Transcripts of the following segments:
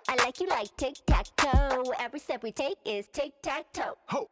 I like you like tic-tac-toe. Every step we take is tic-tac-toe.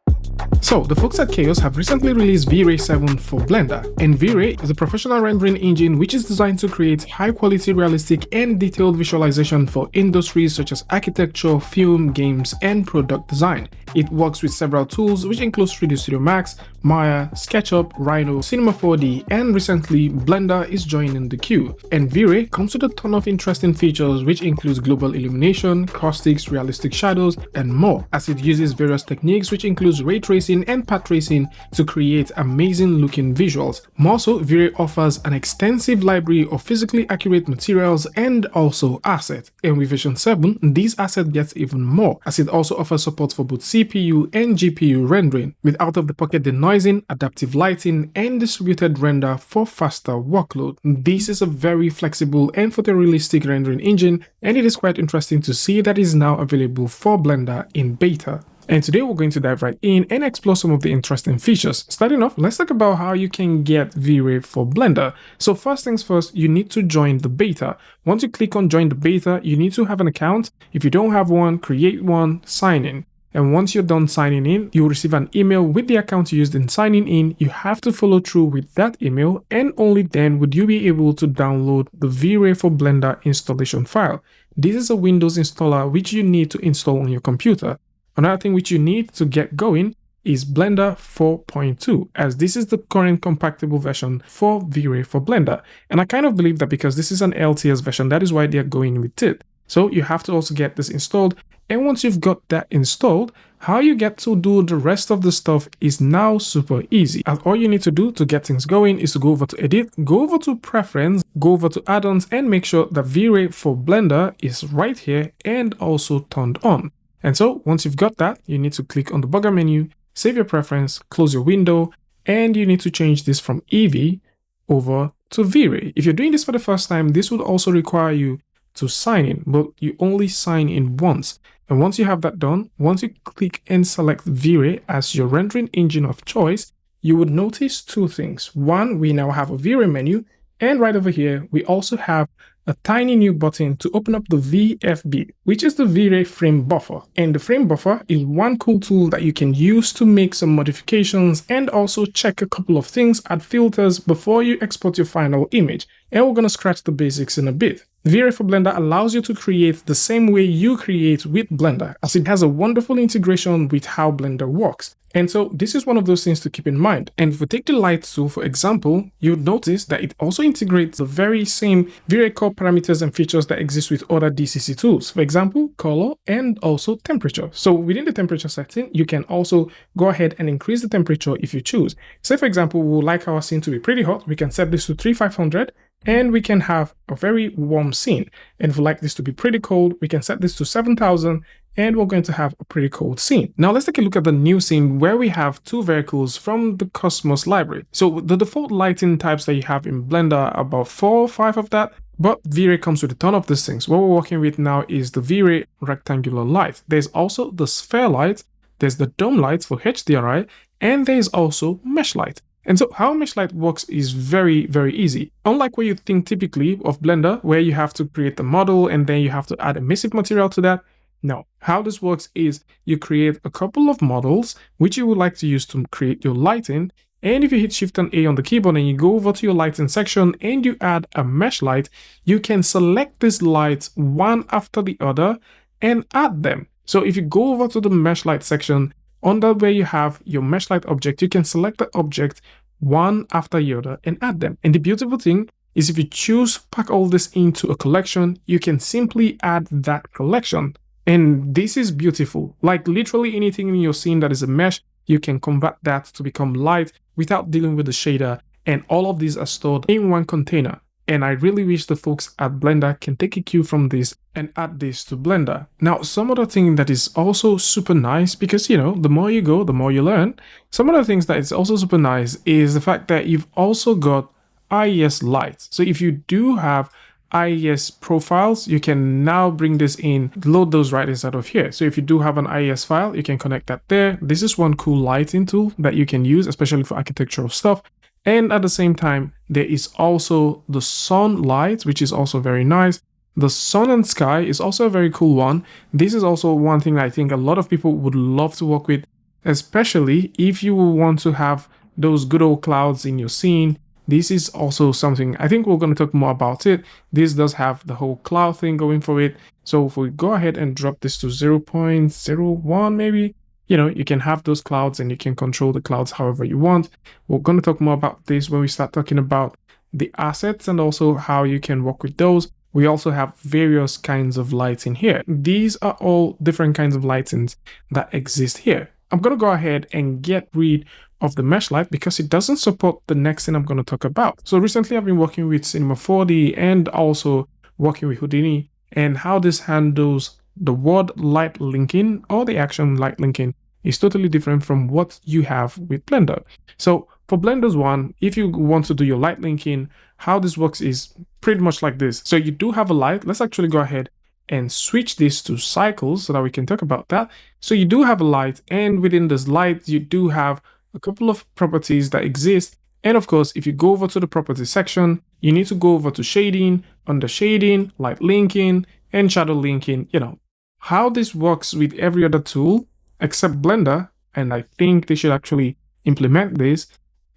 So, the folks at Chaos have recently released Vray 7 for Blender, and Vray is a professional rendering engine which is designed to create high-quality, realistic, and detailed visualization for industries such as architecture, film, games, and product design. It works with several tools which includes 3D Studio Max, Maya, SketchUp, Rhino, Cinema 4D, and recently Blender is joining the queue. And Vray comes with a ton of interesting features which includes global illumination, caustics, realistic shadows, and more, as it uses various techniques which includes ray tracing and path tracing to create amazing looking visuals. More so, Vray offers an extensive library of physically accurate materials and also assets. And with version 7, these assets gets even more, as it also offers support for both CPU and GPU rendering, with out-of-the-pocket denoising, adaptive lighting, and distributed render for faster workload. This is a very flexible and photorealistic rendering engine, and it is quite interesting to see that it is now available for Blender in beta. And today we're going to dive right in and explore some of the interesting features. Starting off, let's talk about how you can get Vray for Blender. So first things first, you need to join the beta. Once you click on join the beta, you need to have an account. If you don't have one, create one, sign in. And once you're done signing in, you'll receive an email with the account you used in signing in. You have to follow through with that email, and only then would you be able to download the Vray for Blender installation file. This is a Windows installer which you need to install on your computer. Another thing which you need to get going is Blender 4.2, as this is the current compatible version for Vray for Blender. And I kind of believe that because this is an LTS version, that is why they're going with it. So you have to also get this installed. And once you've got that installed, how you get to do the rest of the stuff is now super easy. And all you need to do to get things going is to go over to Edit, go over to Preference, go over to Addons, and make sure that Vray for Blender is right here and also turned on. And so once you've got that, you need to click on the burger menu, save your preference, close your window, and you need to change this from Eevee over to Vray. If you're doing this for the first time, this would also require you to sign in, but you only sign in once. And once you have that done, once you click and select Vray as your rendering engine of choice, you would notice two things. One, we now have a Vray menu, and right over here, we also have a tiny new button to open up the VFB, which is the Vray frame buffer. And the frame buffer is one cool tool that you can use to make some modifications and also check a couple of things, add filters before you export your final image. And we're going to scratch the basics in a bit. Vray for Blender allows you to create the same way you create with Blender, as it has a wonderful integration with how Blender works. And so this is one of those things to keep in mind. And if we take the light tool, for example, you'll notice that it also integrates the very same Vray core parameters and features that exist with other DCC tools. For example, color and also temperature. So within the temperature setting, you can also go ahead and increase the temperature if you choose. Say, for example, we would like our scene to be pretty hot. We can set this to 3500. And we can have a very warm scene. And if we like this to be pretty cold, we can set this to 7000 and we're going to have a pretty cold scene. Now let's take a look at the new scene where we have two vehicles from the Cosmos library. So the default lighting types that you have in Blender are about 4 or 5 of that, but Vray comes with a ton of these things. What we're working with now is the Vray rectangular light. There's also the sphere light, there's the dome light for HDRI, and there's also mesh light. And so how mesh light works is very, very easy. Unlike what you think typically of Blender, where you have to create the model and then you have to add emissive material to that. No, how this works is you create a couple of models which you would like to use to create your lighting. And if you hit Shift and A on the keyboard and you go over to your lighting section and you add a mesh light, you can select these lights one after the other and add them. So if you go over to the mesh light section, under where you have your mesh light object, you can select the object one after the other and add them. And the beautiful thing is if you choose to pack all this into a collection, you can simply add that collection. And this is beautiful. Like literally anything in your scene that is a mesh, you can convert that to become light without dealing with the shader. And all of these are stored in one container. And I really wish the folks at Blender can take a cue from this and add this to Blender. Now, some other thing that is also super nice, because, you know, the more you go, the more you learn. Some other things that is also super nice is the fact that you've also got IES lights. So if you do have IES profiles, you can now bring this in, load those right inside of here. So if you do have an IES file, you can connect that there. This is one cool lighting tool that you can use, especially for architectural stuff. And at the same time, there is also the sun light, which is also very nice. The sun and sky is also a very cool one. This is also one thing I think a lot of people would love to work with, especially if you want to have those good old clouds in your scene. This is also something I think we're going to talk more about it. This does have the whole cloud thing going for it. So if we go ahead and drop this to 0.01 maybe, you know, you can have those clouds and you can control the clouds however you want. We're going to talk more about this when we start talking about the assets and also how you can work with those. We also have various kinds of lights in here. These are all different kinds of lightings that exist here. I'm going to go ahead and get rid of the mesh light because it doesn't support the next thing I'm going to talk about. So recently I've been working with Cinema 4D and also working with Houdini, and how this handles the word light linking or the action light linking is totally different from what you have with Blender. So for Blender's one, if you want to do your light linking, how this works is pretty much like this. So you do have a light. Let's actually go ahead and switch this to cycles so that we can talk about that. So you do have a light, and within this light, you do have a couple of properties that exist. And of course, if you go over to the properties section, you need to go over to shading, under shading, light linking, and shadow linking. You know, how this works with every other tool except Blender, and I think they should actually implement this,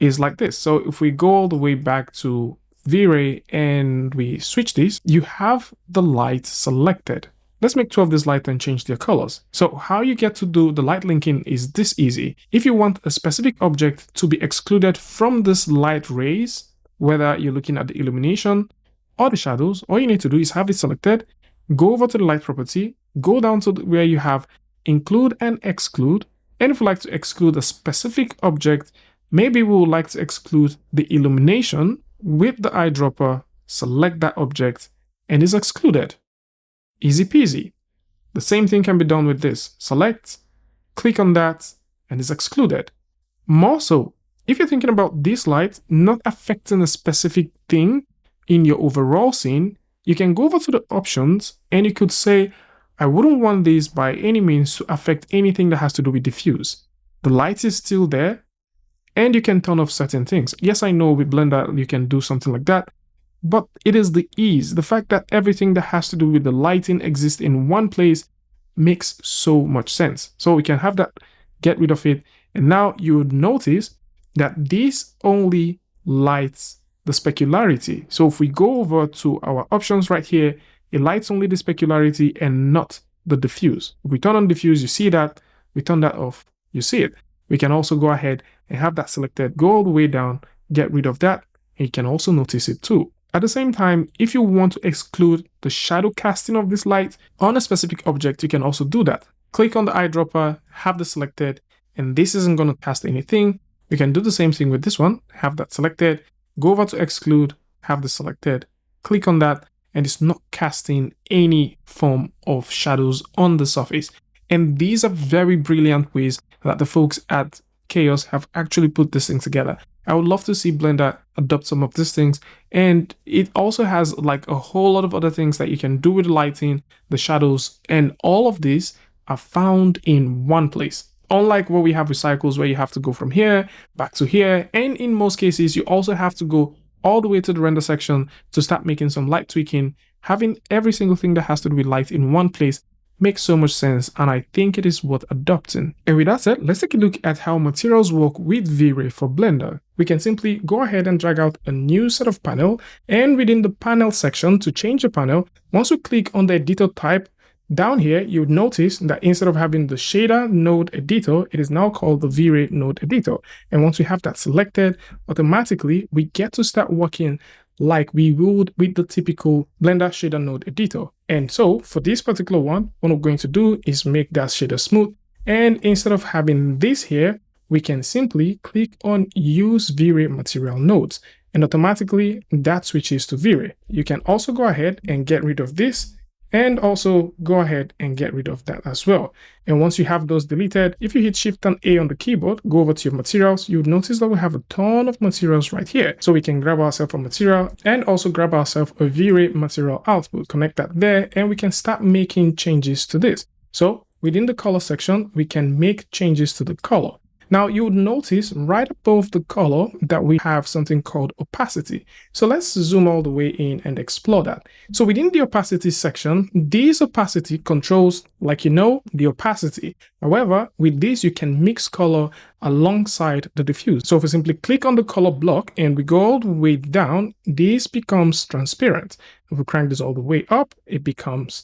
is like this. So if we go all the way back to Vray and we switch this, you have the light selected. Let's make 2 of this light and change their colors. So how you get to do the light linking is this easy. If you want a specific object to be excluded from this light rays, whether you're looking at the illumination or the shadows, all you need to do is have it selected, go over to the light property, go down to where you have include and exclude. And if you like to exclude a specific object, maybe we would like to exclude the illumination. With the eyedropper, select that object and it's excluded. Easy peasy. The same thing can be done with this. Select, click on that, and it's excluded. More so, if you're thinking about this light not affecting a specific thing in your overall scene, you can go over to the options and you could say, I wouldn't want this by any means to affect anything that has to do with diffuse. The light is still there, and you can turn off certain things. Yes, I know with Blender you can do something like that, but it is the ease. The fact that everything that has to do with the lighting exists in one place makes so much sense. So we can have that, get rid of it. And now you would notice that this only lights the specularity. So if we go over to our options right here, it lights only the specularity and not the diffuse. If we turn on diffuse, you see that. We turn that off, you see it. We can also go ahead and have that selected, go all the way down, get rid of that, and you can also notice it too. At the same time, if you want to exclude the shadow casting of this light on a specific object, you can also do that. Click on the eyedropper, have this selected, and this isn't going to cast anything. We can do the same thing with this one, have that selected, go over to exclude, have this selected, click on that, and it's not casting any form of shadows on the surface. And these are very brilliant ways that the folks at Chaos have actually put this thing together. I would love to see Blender adopt some of these things, and it also has like a whole lot of other things that you can do with the lighting, the shadows, and all of these are found in one place. Unlike what we have with cycles where you have to go from here back to here, and in most cases you also have to go all the way to the render section to start making some light tweaking. Having every single thing that has to do with light in one place makes so much sense, and I think it is worth adopting. And with that said, let's take a look at how materials work with Vray for Blender. We can simply go ahead and drag out a new set of panel, and within the panel section, to change the panel, once we click on the editor type, down here, you would notice that instead of having the shader node editor, it is now called the Vray node editor. And once we have that selected, automatically we get to start working like we would with the typical Blender shader node editor. And so for this particular one, what I'm going to do is make that shader smooth. And instead of having this here, we can simply click on use Vray material nodes, and automatically that switches to Vray. You can also go ahead and get rid of this, and also go ahead and get rid of that as well. And once you have those deleted, if you hit Shift and A on the keyboard, go over to your materials, you'll notice that we have a ton of materials right here. So we can grab ourselves a material and also grab ourselves a Vray material output, connect that there, and we can start making changes to this. So within the color section, we can make changes to the color. Now you would notice right above the color that we have something called opacity. So let's zoom all the way in and explore that. So within the opacity section, this opacity controls, like you know, the opacity. However, with this, you can mix color alongside the diffuse. So if we simply click on the color block and we go all the way down, this becomes transparent. If we crank this all the way up, it becomes,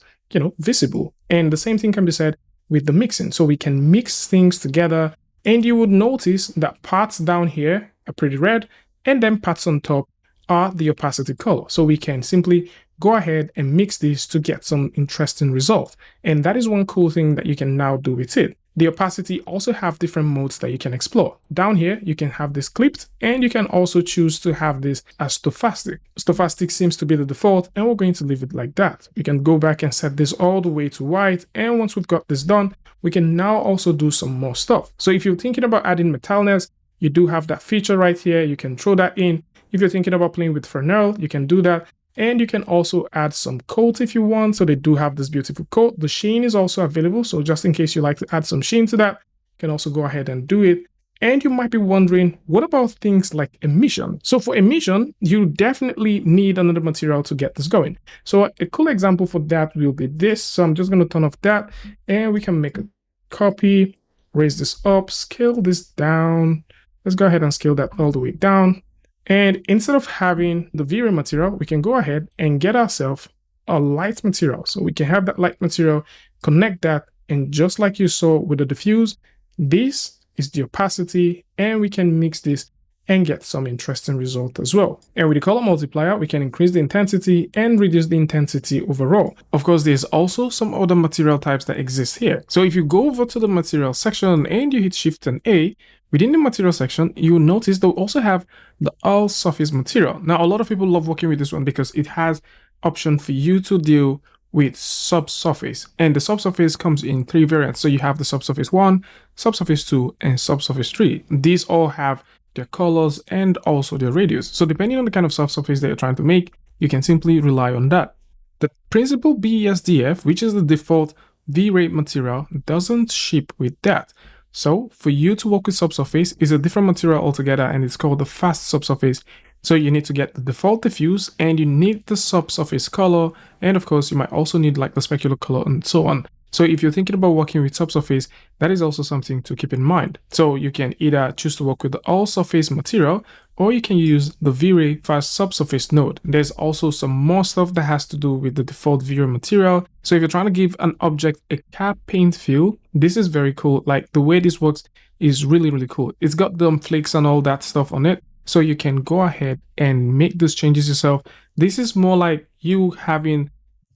visible. And the same thing can be said with the mixing. So we can mix things together, and you would notice that parts down here are pretty red, and then parts on top are the opacity color. So we can simply go ahead and mix these to get some interesting results. And that is one cool thing that you can now do with it. The opacity also have different modes that you can explore. Down here, you can have this clipped, and you can also choose to have this as stochastic. Stochastic seems to be the default, and we're going to leave it like that. We can go back and set this all the way to white, and once we've got this done, we can now also do some more stuff. So if you're thinking about adding metalness, you do have that feature right here. You can throw that in. If you're thinking about playing with Fresnel, you can do that. And you can also add some coat if you want. So they do have this beautiful coat. The sheen is also available. So just in case you like to add some sheen to that, you can also go ahead and do it. And you might be wondering, what about things like emission? So for emission, you definitely need another material to get this going. So a cool example for that will be this. So I'm just going to turn off that, and we can make a copy, raise this up, scale this down. Let's go ahead and scale that all the way down. And instead of having the Vray material, we can go ahead and get ourselves a light material. So we can have that light material, connect that, and just like you saw with the diffuse, this is the opacity, and we can mix this and get some interesting result as well. And with the color multiplier, we can increase the intensity and reduce the intensity overall. Of course, there's also some other material types that exist here. So if you go over to the material section and you hit Shift and A, within the material section, you will notice they'll also have the all surface material. Now, a lot of people love working with this one because it has option for you to deal with subsurface, and the subsurface comes in 3 variants. So you have the subsurface 1, subsurface 2, and subsurface 3. These all have their colors and also their radius. So depending on the kind of subsurface that you're trying to make, you can simply rely on that. The principal BESDF, which is the default Vray material, doesn't ship with that. So for you to work with subsurface is a different material altogether, and it's called the fast subsurface. So you need to get the default diffuse, and you need the subsurface color, and of course you might also need like the specular color and so on. So if you're thinking about working with subsurface, that is also something to keep in mind. So you can either choose to work with the all surface material, or you can use the Vray fast subsurface node. There's also some more stuff that has to do with the default Vray material. So if you're trying to give an object a cap paint feel, this is very cool. Like the way this works is really, really cool. It's got the flakes and all that stuff on it. So you can go ahead and make those changes yourself. This is more like you having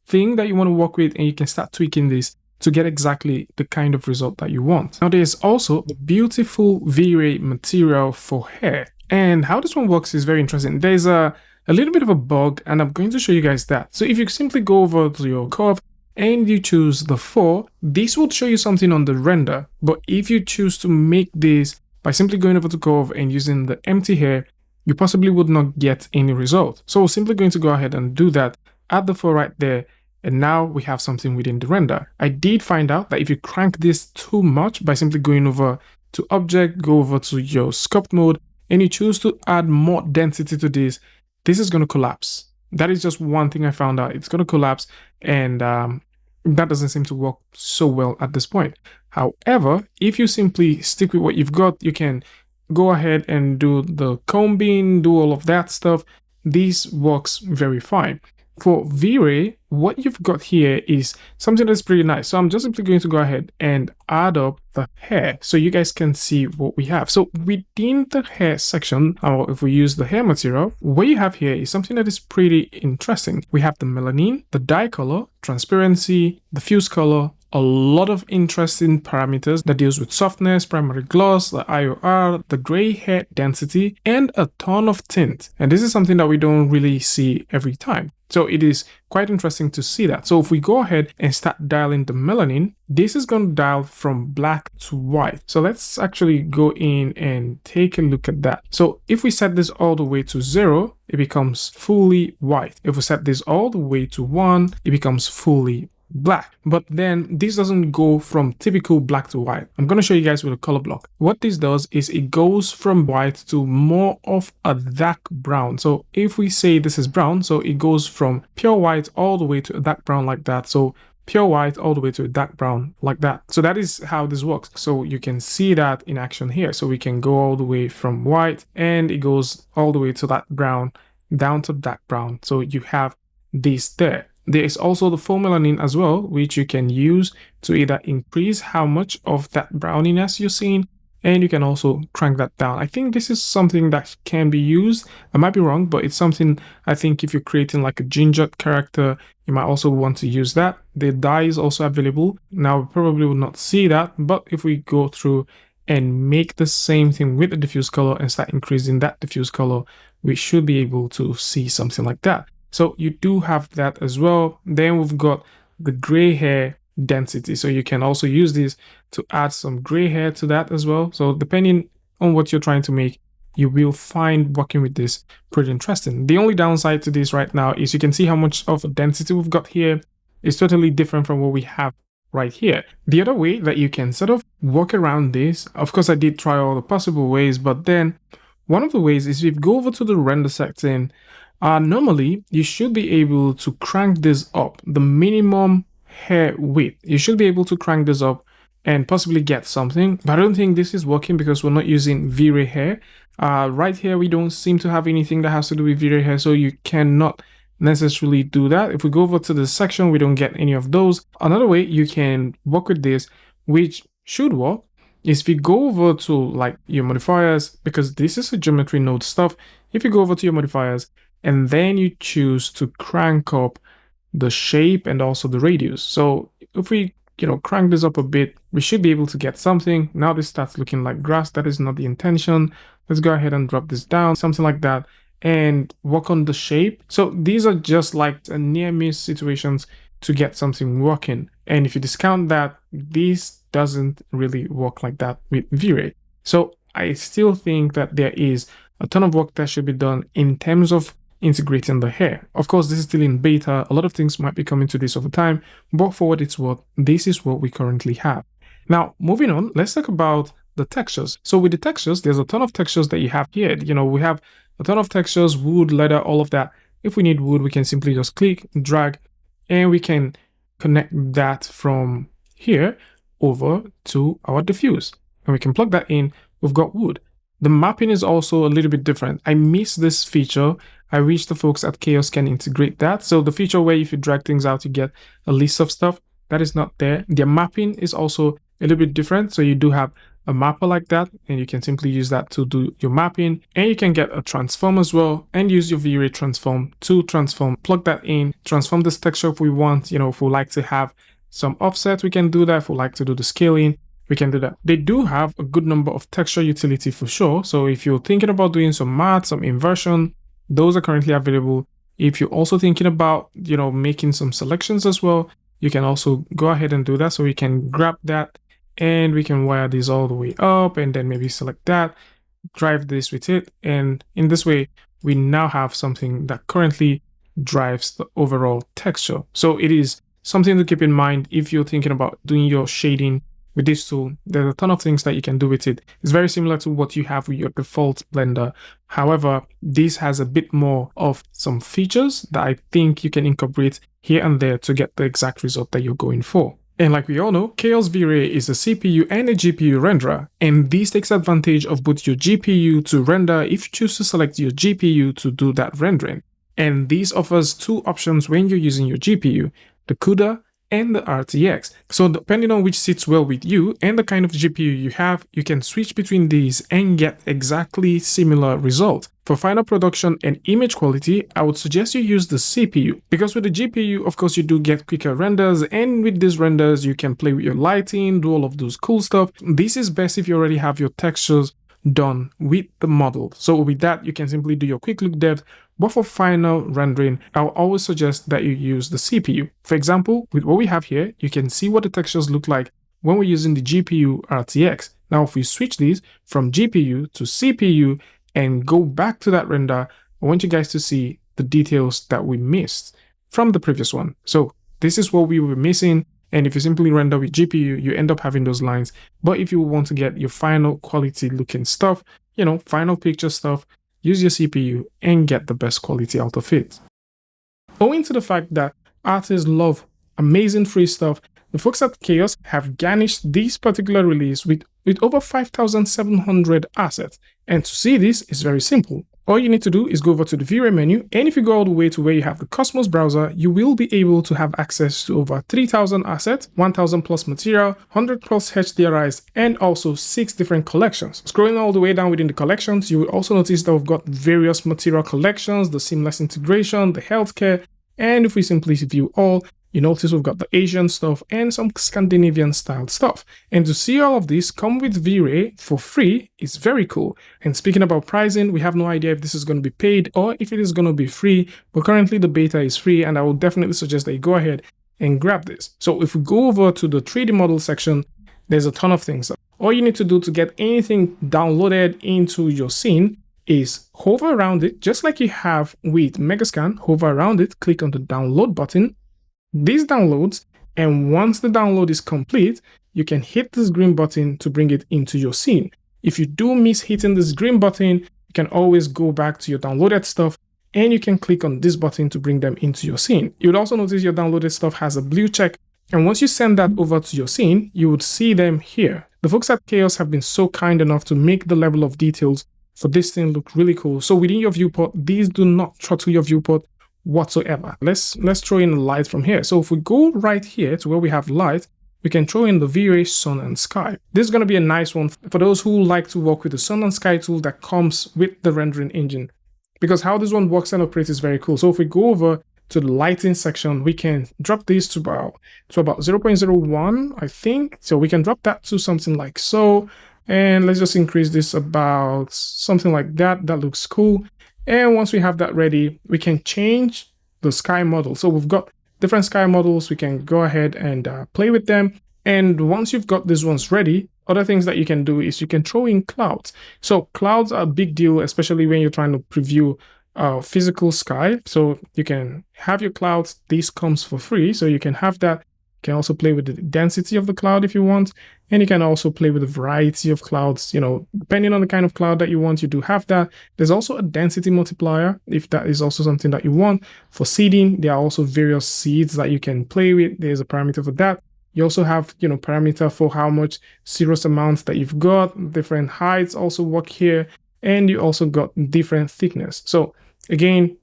thing that you want to work with, and you can start tweaking this to get exactly the kind of result that you want. Now there's also the beautiful Vray material for hair, and how this one works is very interesting. There's a little bit of a bug, and I'm going to show you guys that. So if you simply go over to your curve and you choose the 4, this will show you something on the render. But if you choose to make this by simply going over to curve and using the empty hair, you possibly would not get any result. So we're simply going to go ahead and do that, add the 4 right there, and now we have something within the render. I did find out that if you crank this too much by simply going over to object, go over to your sculpt mode, and you choose to add more density to this, this is going to collapse. That is just one thing I found out. It's going to collapse, and that doesn't seem to work so well at this point. However, if you simply stick with what you've got, you can go ahead and do the combing, do all of that stuff. This works very fine. For Vray, what you've got here is something that's pretty nice. So I'm just simply going to go ahead and add up the hair so you guys can see what we have. So within the hair section, or if we use the hair material, what you have here is something that is pretty interesting. We have the melanin, the dye color, transparency, diffuse color, a lot of interesting parameters that deals with softness, primary gloss, the IOR, the gray hair density, and a ton of tint. And this is something that we don't really see every time. So it is quite interesting to see that. So if we go ahead and start dialing the melanin, this is going to dial from black to white. So let's actually go in and take a look at that. So if we set this all the way to 0, it becomes fully white. If we set this all the way to 1, it becomes fully black. But then this doesn't go from typical black to white. I'm going to show you guys with a color block. What this does is it goes from white to more of a dark brown. So if we say this is brown, so it goes from pure white all the way to a dark brown like that. So pure white all the way to a dark brown like that. So that is how this works. So you can see that in action here. So we can go all the way from white and it goes all the way to that brown down to dark brown. So you have this there. There is also the photomelanine as well, which you can use to either increase how much of that browniness you're seeing, and you can also crank that down. I think this is something that can be used. I might be wrong, but it's something I think if you're creating like a ginger character, you might also want to use that. The dye is also available. Now, we probably will not see that, but if we go through and make the same thing with the diffuse color and start increasing that diffuse color, we should be able to see something like that. So you do have that as well. Then we've got the gray hair density. So you can also use this to add some gray hair to that as well. So depending on what you're trying to make, you will find working with this pretty interesting. The only downside to this right now is you can see how much of a density we've got here. It's totally different from what we have right here. The other way that you can sort of work around this, of course, I did try all the possible ways, but then one of the ways is if you go over to the render section, normally you should be able to crank this up, the minimum hair width. You should be able to crank this up and possibly get something, but I don't think this is working because we're not using V-Ray hair. Right here, we don't seem to have anything that has to do with V-Ray hair, so you cannot necessarily do that. If we go over to the section, we don't get any of those. Another way you can work with this, which should work, is if you go over to like your modifiers, because this is a geometry node stuff. If you go over to your modifiers and then you choose to crank up the shape and also the radius. So if we, crank this up a bit, we should be able to get something. Now this starts looking like grass. That is not the intention. Let's go ahead and drop this down, something like that, and work on the shape. So these are just like near miss situations to get something working. And if you discount that, this doesn't really work like that with V-Ray. So I still think that there is a ton of work that should be done in terms of integrating the hair. Of course, this is still in beta. A lot of things might be coming to this over time, but for what it's worth, this is what we currently have. Now, moving on, let's talk about the textures. So with the textures, there's a ton of textures that you have here. We have a ton of textures, wood, leather, all of that. If we need wood, we can simply just click, drag, and we can connect that from here over to our diffuse. And we can plug that in. We've got wood. The mapping is also a little bit different. I miss this feature. I wish the folks at Chaos can integrate that. So the feature where if you drag things out, you get a list of stuff, that is not there. The mapping is also a little bit different. So you do have a mapper like that, and you can simply use that to do your mapping. And you can get a transform as well and use your V-Ray transform to transform, plug that in, transform this texture if we want. If we like to have some offset, we can do that. If we like to do the scaling, we can do that. They do have a good number of texture utility for sure. So if you're thinking about doing some matte, some inversion, those are currently available. If you're also thinking about, making some selections as well, you can also go ahead and do that. So we can grab that and we can wire this all the way up and then maybe select that, drive this with it. And in this way, we now have something that currently drives the overall texture. So it is something to keep in mind if you're thinking about doing your shading with this tool. There's a ton of things that you can do with it. It's very similar to what you have with your default Blender. However, this has a bit more of some features that I think you can incorporate here and there to get the exact result that you're going for. And like we all know, Chaos V-Ray is a CPU and a GPU renderer, and this takes advantage of both your GPU to render if you choose to select your GPU to do that rendering. And this offers two options when you're using your GPU, the CUDA and the RTX. So depending on which sits well with you and the kind of GPU you have, you can switch between these and get exactly similar result. For final production and image quality, I would suggest you use the CPU, because with the GPU, of course, you do get quicker renders, and with these renders, you can play with your lighting, do all of those cool stuff. This is best if you already have your textures done with the model. So with that, you can simply do your quick look depth, but for final rendering, I'll always suggest that you use the CPU. For example, with what we have here, you can see what the textures look like when we're using the GPU RTX. Now, if we switch these from GPU to CPU and go back to that render, I want you guys to see the details that we missed from the previous one. So this is what we were missing. And if you simply render with GPU, you end up having those lines. But if you want to get your final quality looking stuff, you know, final picture stuff, use your CPU and get the best quality out of it. Owing to the fact that artists love amazing free stuff, the folks at Chaos have garnished this particular release with over 5,700 assets. And to see this is very simple. All you need to do is go over to the Vray menu, and if you go all the way to where you have the Cosmos browser, you will be able to have access to over 3,000 assets, 1,000 plus material, 100 plus HDRIs, and also 6 different collections. Scrolling all the way down within the collections, you will also notice that we've got various material collections, the seamless integration, the healthcare, and if we simply view all, you notice we've got the Asian stuff and some Scandinavian style stuff. And to see all of this come with Vray for free is very cool. And speaking about pricing, we have no idea if this is going to be paid or if it is going to be free, but currently the beta is free, and I would definitely suggest that you go ahead and grab this. So if we go over to the 3D model section, there's a ton of things. All you need to do to get anything downloaded into your scene is hover around it, just like you have with Megascan. Hover around it, click on the download button. This downloads, and once the download is complete, you can hit this green button to bring it into your scene. If you do miss hitting this green button, you can always go back to your downloaded stuff and you can click on this button to bring them into your scene. You would also notice your downloaded stuff has a blue check, and once you send that over to your scene, you would see them here. The folks at Chaos have been so kind enough to make the level of details for this thing look really cool. So within your viewport, these do not throttle your viewport whatsoever. Let's throw in the light from here. So if we go right here to where we have light, we can throw in the Vray sun and sky. This is going to be a nice one for those who like to work with the sun and sky tool that comes with the rendering engine, because how this one works and operates is very cool. So if we go over to the lighting section, we can drop this to about 0.01, I think. So we can drop that to something like so, and let's just increase this about something like that. That looks cool. And once we have that ready, we can change the sky model. So we've got different sky models. We can go ahead and play with them. And once you've got these ones ready, other things that you can do is you can throw in clouds. So clouds are a big deal, especially when you're trying to preview physical sky. So you can have your clouds. This comes for free, so you can have that. You can also play with the density of the cloud if you want, and you can also play with a variety of clouds. You know, depending on the kind of cloud that you want, you do have that. There's also a density multiplier if that is also something that you want. For seeding, there are also various seeds that you can play with. There's a parameter for that. You also have, you know, parameter for how much cirrus amounts that you've got. Different heights also work here, and you also got different thickness. So again,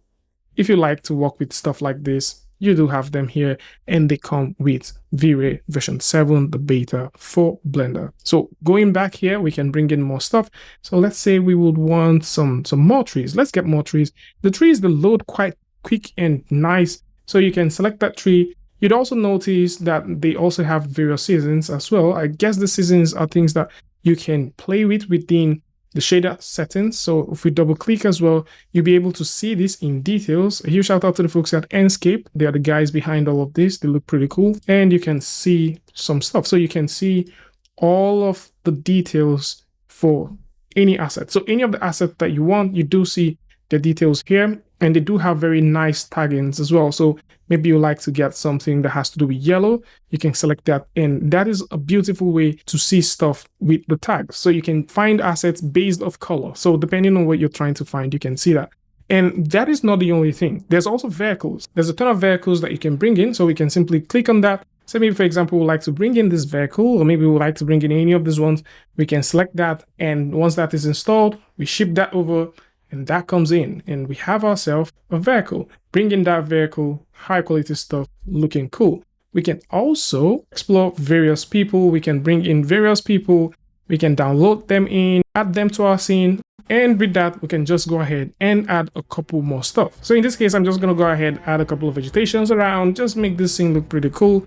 if you like to work with stuff like this, you do have them here, and they come with Vray version 7, the beta for Blender. So going back here, we can bring in more stuff. So let's say we would want some more trees. Let's get more trees. The trees, they load quite quick and nice. So you can select that tree. You'd also notice that they also have various seasons as well. I guess the seasons are things that you can play with within the shader settings. So if we double click as well, you'll be able to see this in details. A huge shout out to the folks at askNK. They are the guys behind all of this. They look pretty cool, and you can see some stuff. So you can see all of the details for any asset. So any of the assets that you want, you do see the details here, and they do have very nice taggings as well. So maybe you like to get something that has to do with yellow, you can select that, and that is a beautiful way to see stuff with the tags. So you can find assets based off color. So depending on what you're trying to find, you can see that. And that is not the only thing. There's also vehicles. There's a ton of vehicles that you can bring in. So we can simply click on that. So maybe, for example, we like to bring in this vehicle, or maybe we would like to bring in any of these ones. We can select that, and once that is installed, we ship that over, and that comes in, and we have ourselves a vehicle. Bring in that vehicle, high quality stuff, looking cool. We can also explore various people. We can bring in various people. We can download them in, add them to our scene. And with that, we can just go ahead and add a couple more stuff. So in this case, I'm just going to go ahead, add a couple of vegetations around, just make this scene look pretty cool.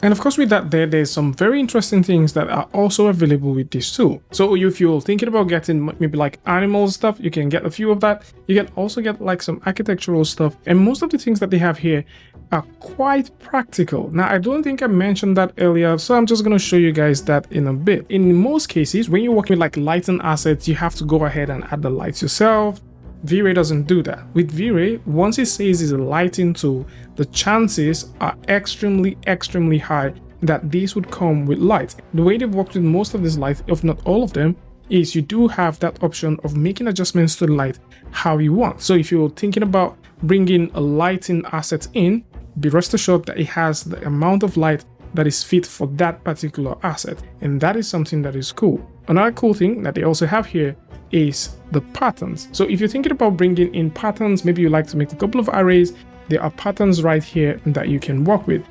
And of course, with that there's some very interesting things that are also available with this tool. So if you're thinking about getting maybe like animal stuff, you can get a few of that. You can also get like some architectural stuff. And most of the things that they have here are quite practical. Now, I don't think I mentioned that earlier, so I'm just going to show you guys that in a bit. In most cases, when you're working with like lighting assets, you have to go ahead and add the lights yourself. V-Ray doesn't do that. With V-Ray, once it says it's a lighting tool, the chances are extremely high that these would come with light. The way they've worked with most of these lights, if not all of them, is you do have that option of making adjustments to the light how you want. So if you're thinking about bringing a lighting asset in, be rest assured that it has the amount of light that is fit for that particular asset, and that is something that is cool. Another cool thing that they also have here is the patterns. So if you're thinking about bringing in patterns, maybe you like to make a couple of arrays, there are patterns right here that you can work with.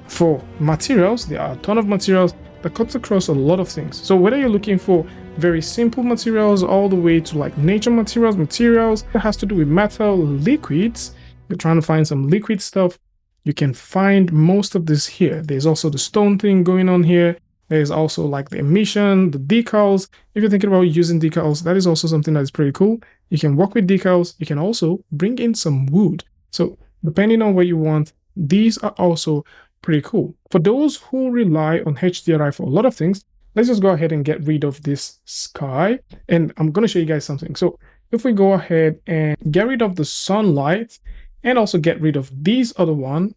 For materials, there are a ton of materials that cuts across a lot of things. So whether you're looking for very simple materials all the way to like nature materials that has to do with metal, liquids, you're trying to find some liquid stuff, you can find most of this here. There's also the stone thing going on here. There's also like the emission, the decals. If you're thinking about using decals, that is also something that is pretty cool. You can work with decals. You can also bring in some wood. So depending on what you want, these are also pretty cool. For those who rely on HDRI for a lot of things, let's just go ahead and get rid of this sky. And I'm going to show you guys something. So if we go ahead and get rid of the sunlight and also get rid of these other one,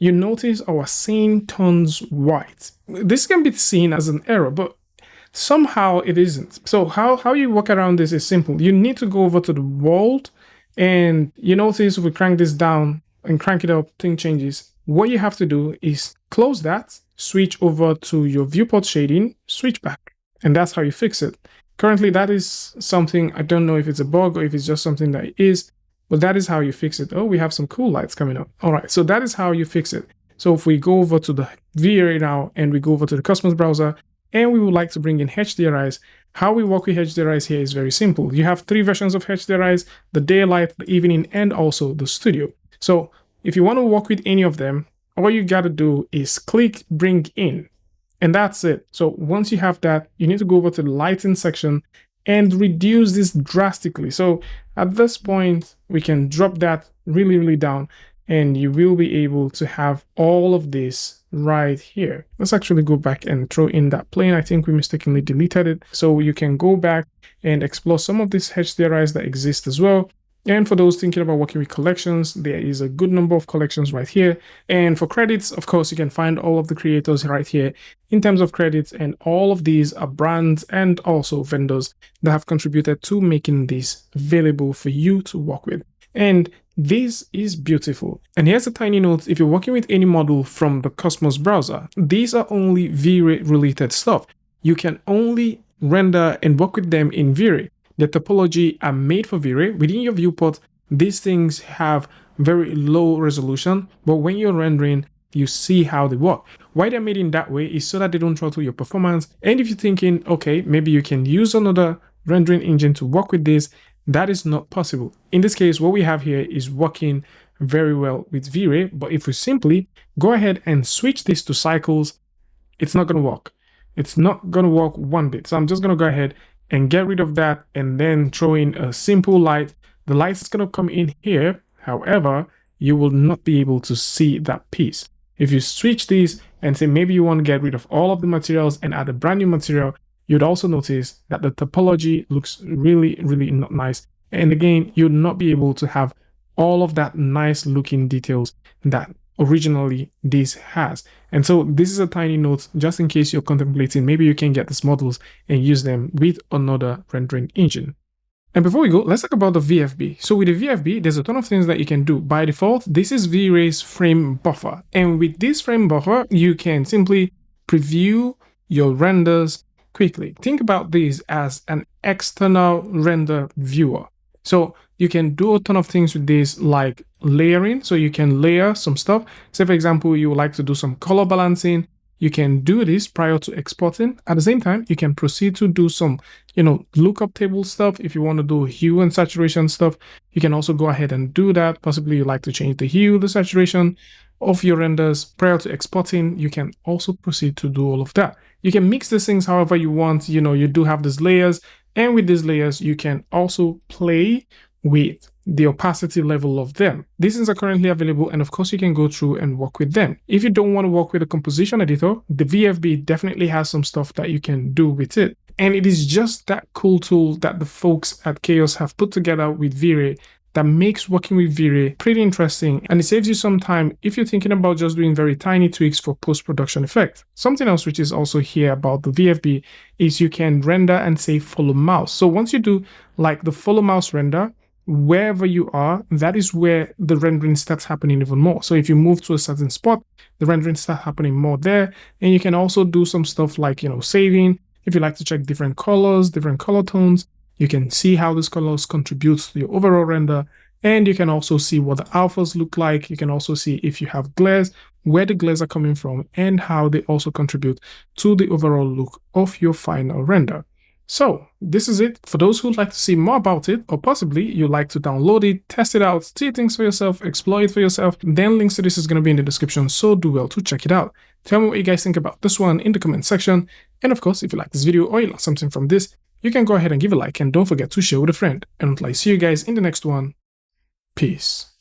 you notice our scene turns white. This can be seen as an error, but somehow it isn't. So how you work around this is simple. You need to go over to the world, and you notice if we crank this down and crank it up, thing changes. What you have to do is close that, switch over to your viewport shading, switch back, and that's how you fix it. Currently, that is something, I don't know if it's a bug or if it's just something that it is, but that is how you fix it. Oh, we have some cool lights coming up. All right, so that is how you fix it. So if we go over to the V-Ray now and we go over to the Cosmos browser and we would like to bring in HDRIs, how we work with HDRIs here is very simple. You have 3 versions of HDRIs, the daylight, the evening, and also the studio. So if you want to work with any of them, all you got to do is click bring in, and that's it. So once you have that, you need to go over to the lighting section and reduce this drastically. So at this point, we can drop that really down, and you will be able to have all of this right here. Let's actually go back and throw in that plane. I think we mistakenly deleted it. So you can go back and explore some of these HDRIs that exist as well. And for those thinking about working with collections, there is a good number of collections right here. And for credits, of course, you can find all of the creators right here in terms of credits. And all of these are brands and also vendors that have contributed to making this available for you to work with. And this is beautiful. And here's a tiny note. If you're working with any model from the Cosmos browser, these are only V-Ray related stuff. You can only render and work with them in V-Ray. The topology are made for V-Ray. Within your viewport, these things have very low resolution, but when you're rendering, you see how they work. Why they're made in that way is so that they don't throttle your performance. And if you're thinking, okay, maybe you can use another rendering engine to work with this, that is not possible. In this case, what we have here is working very well with V-Ray, but if we simply go ahead and switch this to cycles, it's not going to work. It's not going to work one bit. So I'm just going to go ahead and get rid of that and then throw in a simple light. The light is going to come in here. However, you will not be able to see that piece. If you switch these and say maybe you want to get rid of all of the materials and add a brand new material, you'd also notice that the topology looks really not nice. And again, you'd not be able to have all of that nice looking details that originally this has. And so this is a tiny note just in case you're contemplating maybe you can get these models and use them with another rendering engine. And before we go, let's talk about the VFB. So with the VFB, there's a ton of things that you can do. By default, this is V-Ray's frame buffer. And with this frame buffer, you can simply preview your renders quickly. Think about this as an external render viewer. So you can do a ton of things with this, like layering. So you can layer some stuff. Say, for example, you would like to do some color balancing. You can do this prior to exporting. At the same time, you can proceed to do some, lookup table stuff. If you want to do hue and saturation stuff, you can also go ahead and do that. Possibly you like to change the hue, the saturation of your renders prior to exporting. You can also proceed to do all of that. You can mix these things however you want. You do have these layers. And with these layers, you can also play with the opacity level of them. These things are currently available, and of course you can go through and work with them. If you don't want to work with a composition editor, the VFB definitely has some stuff that you can do with it. And it is just that cool tool that the folks at Chaos have put together with Vray that makes working with Vray pretty interesting, and it saves you some time if you're thinking about just doing very tiny tweaks for post-production effect. Something else which is also here about the VFB is you can render and say follow mouse. So once you do like the follow mouse render, wherever you are, that is where the rendering starts happening even more. So if you move to a certain spot, the rendering starts happening more there. And you can also do some stuff like, saving. If you like to check different colors, different color tones, you can see how these colors contribute to the overall render, and you can also see what the alphas look like. You can also see if you have glares, where the glares are coming from, and how they also contribute to the overall look of your final render. So this is it. For those who would like to see more about it, or possibly you like to download it, test it out, see things for yourself, explore it for yourself, then links to this is going to be in the description, so do well to check it out. Tell me what you guys think about this one in the comment section. And of course, if you like this video or you learned something from this, you can go ahead and give a like, and don't forget to share with a friend. And until I see you guys in the next one, peace.